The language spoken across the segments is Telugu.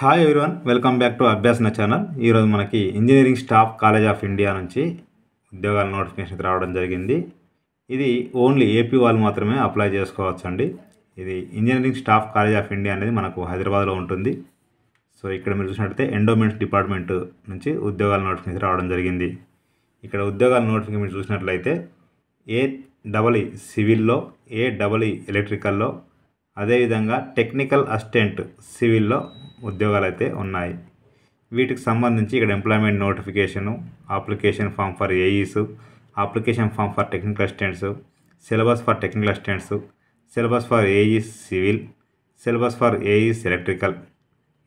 Hi everyone, welcome back to Abhyasana channel. ఈరోజు మనకి engineering staff college of India నుంచి ఉద్యోగాల నోటిఫికేషన్ రావడం జరిగింది. ఇది ఓన్లీ ఏపీ వాళ్ళు మాత్రమే అప్లై చేసుకోవచ్చు అండి. ఇది engineering staff college of India అనేది మనకు హైదరాబాద్లో ఉంటుంది. సో ఇక్కడ మీరు చూసినట్లయితే ఎండోమెంట్స్ డిపార్ట్మెంట్ నుంచి ఉద్యోగాల నోటిఫికేషన్ రావడం జరిగింది. ఇక్కడ ఉద్యోగాల నోటిఫికేషన్ మీరు చూసినట్లయితే AEE సివిల్లో, AEE ఎలక్ట్రికల్లో, అదేవిధంగా టెక్నికల్ అసిస్టెంట్ సివిల్లో ఉద్యోగాలు అయితే ఉన్నాయి. వీటికి సంబంధించి ఇక్కడ employment notification, application form for AEs, application form for technical assistants, syllabus for technical assistants, syllabus for AEs civil, syllabus for AEs electrical,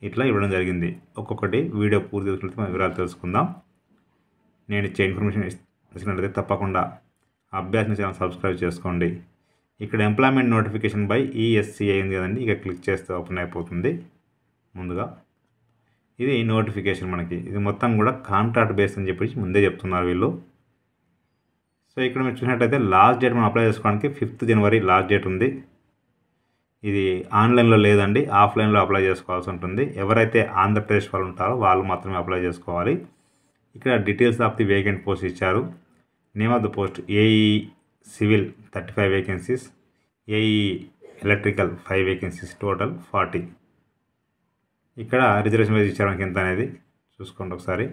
ఇట్లా ఇవ్వడం జరిగింది. ఒక్కొక్కటి వీడియో పూర్తి చేసుకుంటే మనం వివరాలు తెలుసుకుందాం. నేను ఇచ్చే ఇన్ఫర్మేషన్ ఇచ్చినట్లయితే తప్పకుండా అభ్యాసన ఛానల్ సబ్స్క్రైబ్ చేసుకోండి. ఇక్కడ ఎంప్లాయ్మెంట్ నోటిఫికేషన్ బై ESCI ఉంది కదండి, ఇక క్లిక్ చేస్తే ఓపెన్ అయిపోతుంది. ముందుగా ఇది నోటిఫికేషన్, మనకి ఇది మొత్తం కూడా కాంట్రాక్ట్ బేస్ అని చెప్పేసి ముందే చెప్తున్నారు వీళ్ళు. సో ఇక్కడ మీరు చూసినట్టయితే లాస్ట్ డేట్ మనం అప్లై చేసుకోవడానికి 5th జనవరి లాస్ట్ డేట్ ఉంది. ఇది ఆన్లైన్లో లేదండి, ఆఫ్లైన్లో అప్లై చేసుకోవాల్సి ఉంటుంది. ఎవరైతే ఆంధ్రప్రదేశ్ వాళ్ళు ఉంటారో వాళ్ళు మాత్రమే అప్లై చేసుకోవాలి. ఇక్కడ details of the vacant post ఇచ్చారు. Name of the post AE civil 35 vacancies, AE electrical 5 vacancies, total 40. ఇక్కడ రిజర్వేషన్ వైజ్ ఇచ్చారు మనకి ఎంత అనేది చూసుకోండి ఒకసారి.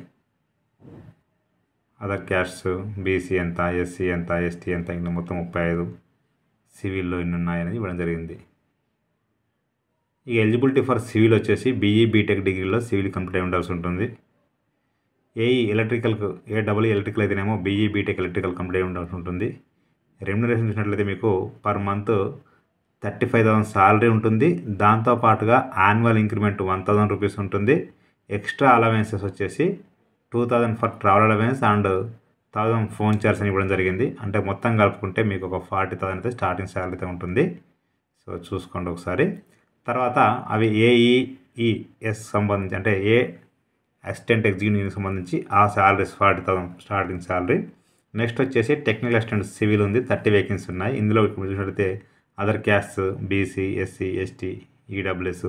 అదర్ క్యాస్ట్స్ BC ఎంత, SC ఎంత, ST ఎంత, ఇంకా మొత్తం 35, సివిల్లో ఇన్ని ఉన్నాయనేది ఇవ్వడం జరిగింది. ఇక ఎలిజిబిలిటీ ఫర్ సివిల్ వచ్చేసి BE BTech డిగ్రీలో సివిల్ కంప్లీట్ అయి ఉండాల్సి ఉంటుంది. AE ఎలక్ట్రికల్కు AEE ఎలక్ట్రికల్ అయితేనేమో BE BTech ఎలక్ట్రికల్ కంప్లీట్ అయి ఉండాల్సి ఉంటుంది. రెమ్యునరేషన్ చూసినట్లయితే మీకు పర్ మంత్ 35,000 శాలరీ ఉంటుంది. దాంతోపాటుగా యాన్యువల్ ఇంక్రిమెంట్ 1,000 రూపీస్ ఉంటుంది. ఎక్స్ట్రా అలవెన్సెస్ వచ్చేసి 2,000 for travel allowance and 1,000 phone charge అని ఇవ్వడం జరిగింది. అంటే మొత్తం కలుపుకుంటే మీకు ఒక 40,000 అయితే స్టార్టింగ్ శాలరీ అయితే ఉంటుంది. సో చూసుకోండి ఒకసారి. తర్వాత అవి AEES సంబంధించి, అంటే ఏ అసిస్టెంట్ ఎగ్జిక్యూటివ్కి సంబంధించి ఆ శాలరీస్ 40,000 స్టార్టింగ్ శాలరీ. నెక్స్ట్ వచ్చేసి టెక్నికల్ అసిస్టెంట్ సివిల్ ఉంది, 30 వేకెన్సీ ఉన్నాయి. ఇందులో చూసినట్లయితే other caste BC SC ST EWS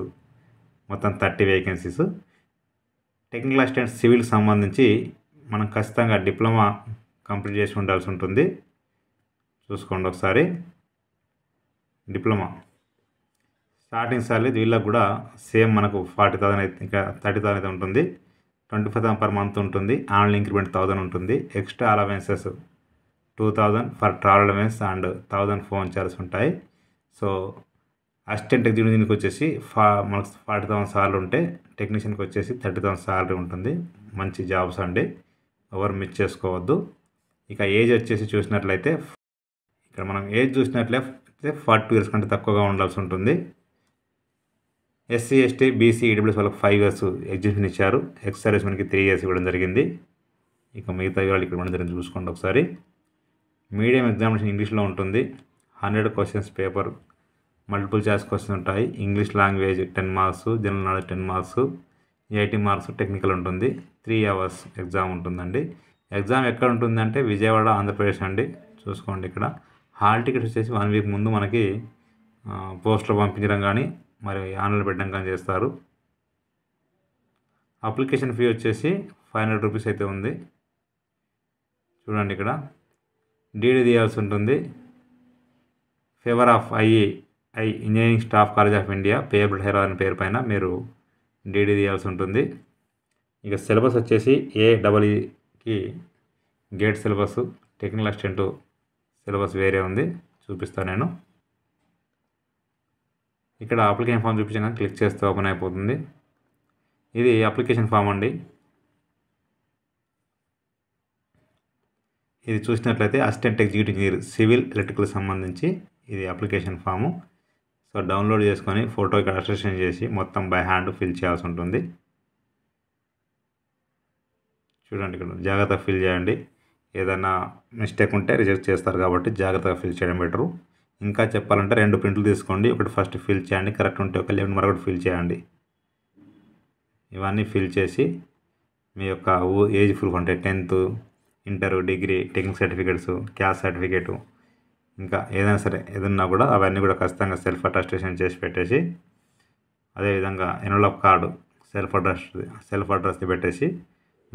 మొత్తం 30 వేకెన్సీస్. టెక్నికల్ అసిస్టెంట్ సివిల్కి సంబంధించి మనం ఖచ్చితంగా డిప్లొమా కంప్లీట్ చేసి ఉండాల్సి ఉంటుంది. చూసుకోండి ఒకసారి. డిప్లొమా స్టార్టింగ్ శాలరీ వీళ్ళకి కూడా సేమ్ మనకు 40,000 అయితే, ఇంకా 30,000 అయితే ఉంటుంది. 25,000 పర్ మంత్ ఉంటుంది. యాన్యువల్ ఇంక్రిమెంట్ 1,000 ఉంటుంది. Extra allowances 2,000 for travel allowance and 1,000 phone charges ఉంటాయి. సో అసిస్టెంట్ ఎగ్జిక్యూటివ్కి వచ్చేసి మనకు 40,000 శాలరీ ఉంటే టెక్నీషియన్కి వచ్చేసి 30,000 శాలరీ ఉంటుంది. మంచి జాబ్స్ అండి, ఎవరు మిస్ చేసుకోవద్దు. ఇక ఏజ్ వచ్చేసి చూసినట్లయితే ఇక్కడ మనం ఏజ్ చూసినట్లయితే 42 ఇయర్స్ కంటే తక్కువగా ఉండాల్సి ఉంటుంది. SC ST BC EWS వాళ్ళకి 5 ఇయర్స్ ఎగ్జిబిషన్ ఇచ్చారు. ఎక్స్ సర్వీస్ మనకి 3 ఇయర్స్ ఇవ్వడం జరిగింది. ఇక మిగతా వివరాలు ఇక్కడ ఇవ్వడం జరిగింది, చూసుకోండి ఒకసారి. మీడియం ఎగ్జామినేషన్ ఇంగ్లీష్లో ఉంటుంది. 100 questions paper, multiple choice questions ఉంటాయి. English language 10 marks, general knowledge 10 marks, 80 marks technical ఉంటుంది. 3 hours ఎగ్జామ్ ఉంటుందండి. ఎగ్జామ్ ఎక్కడ ఉంటుందంటే విజయవాడ, ఆంధ్రప్రదేశ్ అండి. చూసుకోండి. ఇక్కడ హాల్ టికెట్ వచ్చేసి 1 వీక్ ముందు మనకి పోస్ట్లో పంపించడం కానీ మరి ఆన్లైన్ పెట్టడం కానీ చేస్తారు. అప్లికేషన్ ఫీ వచ్చేసి 500 రూపీస్ అయితే ఉంది. చూడండి, ఇక్కడ DD తీయాల్సి ఉంటుంది. Favour of IE engineering staff college of India payable Hyderabad అనే పేరు పైన మీరు DD తీయాల్సి ఉంటుంది. ఇక సిలబస్ వచ్చేసి AEEకి GATE syllabus, technical assistant syllabus వేరే ఉంది, చూపిస్తాను నేను. ఇక్కడ అప్లికేషన్ ఫామ్ చూపించాక క్లిక్ చేస్తే ఓపెన్ అయిపోతుంది. ఇది అప్లికేషన్ ఫామ్ అండి. ఇది చూసినట్లయితే assistant executive engineer civil electrical సంబంధించి ఇది అప్లికేషన్ ఫాము. సో డౌన్లోడ్ చేసుకొని ఫోటో ఇక్కడ అటెస్టేషన్ చేసి మొత్తం బై హ్యాండ్ ఫిల్ చేయాల్సి ఉంటుంది. చూడండి, ఇక్కడ జాగ్రత్తగా ఫిల్ చేయండి. ఏదైనా మిస్టేక్ ఉంటే రిజెక్ట్ చేస్తారు కాబట్టి జాగ్రత్తగా ఫిల్ చేయడం బెటరు. ఇంకా చెప్పాలంటే 2 ప్రింట్లు తీసుకోండి. ఒకటి ఫస్ట్ ఫిల్ చేయండి, కరెక్ట్ ఉంటే ఒక లేకుంటే మరొకటి ఫిల్ చేయండి. ఇవన్నీ ఫిల్ చేసి మీ యొక్క ఏజ్ ప్రూఫ్ అంటే 10th, inter, degree, technical certificates, caste certificate, ఇంకా ఏదైనా సరే ఏదన్నా కూడా అవన్నీ కూడా ఖచ్చితంగా సెల్ఫ్ అటెస్టేషన్ చేసి పెట్టేసి, అదేవిధంగా ఎన్వలప్ కార్డు సెల్ఫ్ అడ్రస్ని పెట్టేసి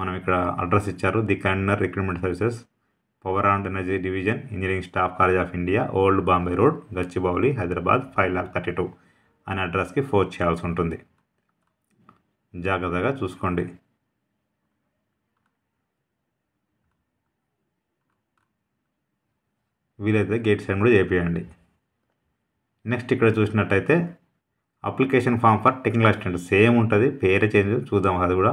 మనం ఇక్కడ అడ్రస్ ఇచ్చారు. The container recruitment services, power and energy division, engineering staff college of India, old Bombay road, Gachibowli, Hyderabad 5,32,000 అనే అడ్రస్కి ఫోర్స్ చేయాల్సి ఉంటుంది. జాగ్రత్తగా చూసుకోండి. వీలైతే గేట్ సైన్ కూడా చేపియండి. నెక్స్ట్ ఇక్కడ చూసినట్టయితే application form for technical assistant same ఉంటుంది, పేరే చేంజ్. చూద్దాం అది కూడా.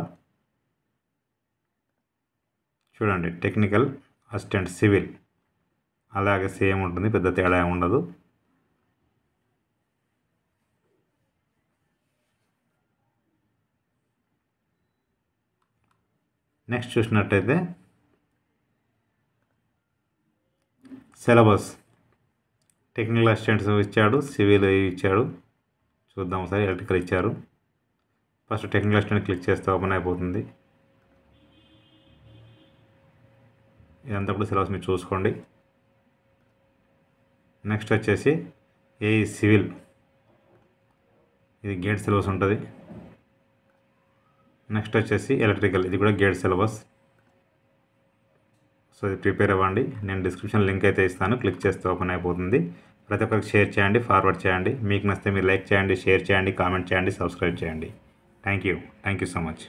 చూడండి, టెక్నికల్ అసిస్టెంట్ సివిల్ అలాగే సేమ్ ఉంటుంది, పెద్ద తేడా ఉండదు. నెక్స్ట్ చూసినట్టయితే సిలబస్ టెక్నికల్ అసిస్టెంట్స్ ఇచ్చాడు, సివిల్ ఇచ్చాడు. చూద్దాం ఒకసారి. ఎలక్ట్రికల్ ఇచ్చారు. ఫస్ట్ టెక్నికల్ అసిస్టెంట్ క్లిక్ చేస్తే ఓపెన్ అయిపోతుంది. ఇదంతా కూడా సిలబస్ మీరు చూసుకోండి. నెక్స్ట్ వచ్చేసి ఏ సివిల్, ఇది గేట్ సిలబస్ ఉంటుంది. నెక్స్ట్ వచ్చేసి ఎలక్ట్రికల్, ఇది కూడా గేట్ సిలబస్. సో ఇది ప్రిపేర్ అవ్వండి. నేను డిస్క్రిప్షన్ లింక్ అయితే ఇస్తాను, క్లిక్ చేస్తే ఓపెన్ అయిపోతుంది. ప్రతి ఒక్కరికి షేర్ చేయండి, ఫార్వర్డ్ చేయండి. మీకు నచ్చితే మీరు లైక్ చేయండి, షేర్ చేయండి, కామెంట్ చేయండి, సబ్స్క్రైబ్ చేయండి. Thank you so much.